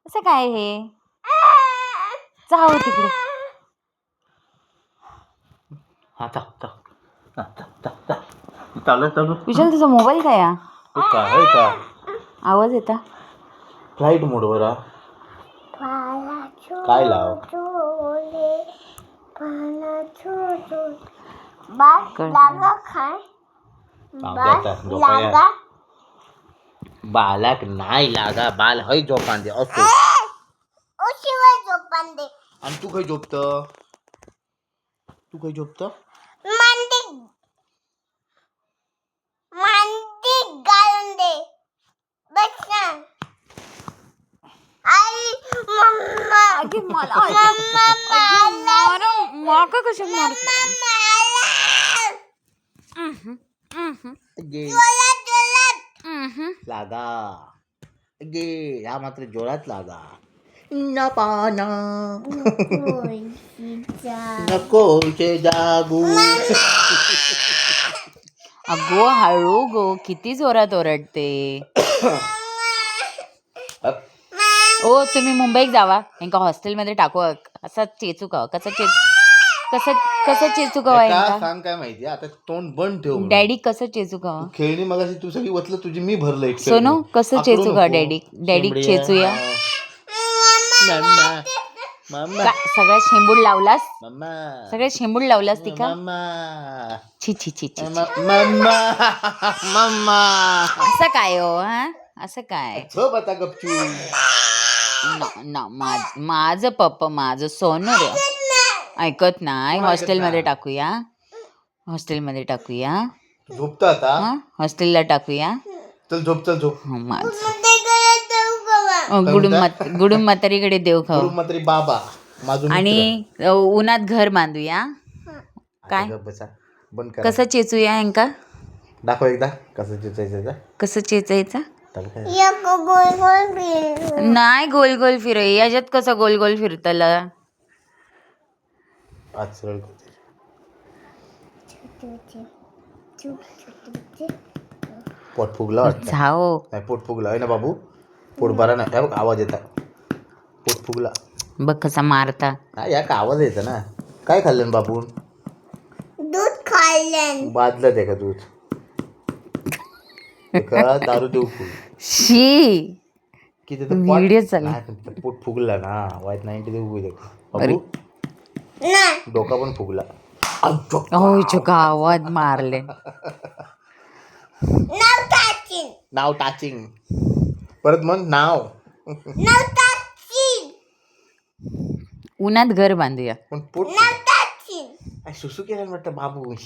असं काय हे जाऊ तिकडे. चालू विशाल तुझा मोबाईल काय आहे? तू काय का आवाज येता. फ्लाईट मोडवर काय लाव बालक नाही लागा बाल हय झोपान दे असतो आणि तू खय झोपत माका कशा मारत लागा गे या मात्र जोरात लागा न पाना नको शे जागू अगो हळू गो किती जोरात ओरडते. ओ तुम्ही मुंबईत जावा यांका हॉस्टेलमध्ये टाकू. असा चेचू का कसं चेचू का यांका सांग काय माहिती आता तोंड बंद ठेव डॅडी कसं चेचू का खेळणी मगाशी तू सगळी वतलं तुझी मी भरलंय सोनू कसं चेचू का डॅडी चेचूया सगळ्या शेंबूड लावलास सगळ्या शेंबूड लावलास ती का छी छी छी छी असं काय हो हा असं काय आता गपचू माझं पप्पा माझं सोनू रे ऐकत नाही. हॉस्टेलमध्ये टाकूया झोपत आता हॉस्टेलला टाकूया. चल झोप गुडूम म्हातारीकडे देव खाऊ म्हातारी बाबा आणि उन्हात घर बांधूया. काय बंद कर कसं चेचूया यांका दाखव एकदा कसं चेचायचं नाही गोल गोल फिर याच्यात कसं गोल गोल फिरतला पोट फुगला नाही पोट फुगला आहे ना बाबू पोट बरा नाही बघ आवाज येता पोट फुगला बघ कसा मारता या का आवाज येतं ना. काय खाल्लं बाबू दूध खाल्लं बादलं ते का दूध दारू देऊ शी किती व्हिडिओ चालू पोट फुगला ना वाईट 90 देऊ बाबू डोका पण फुगला आवाज मारले नाव टाचिंग परत मग नाव उन्हात घर बांधूया पण पोट सुसू केलं वाटतं बाबू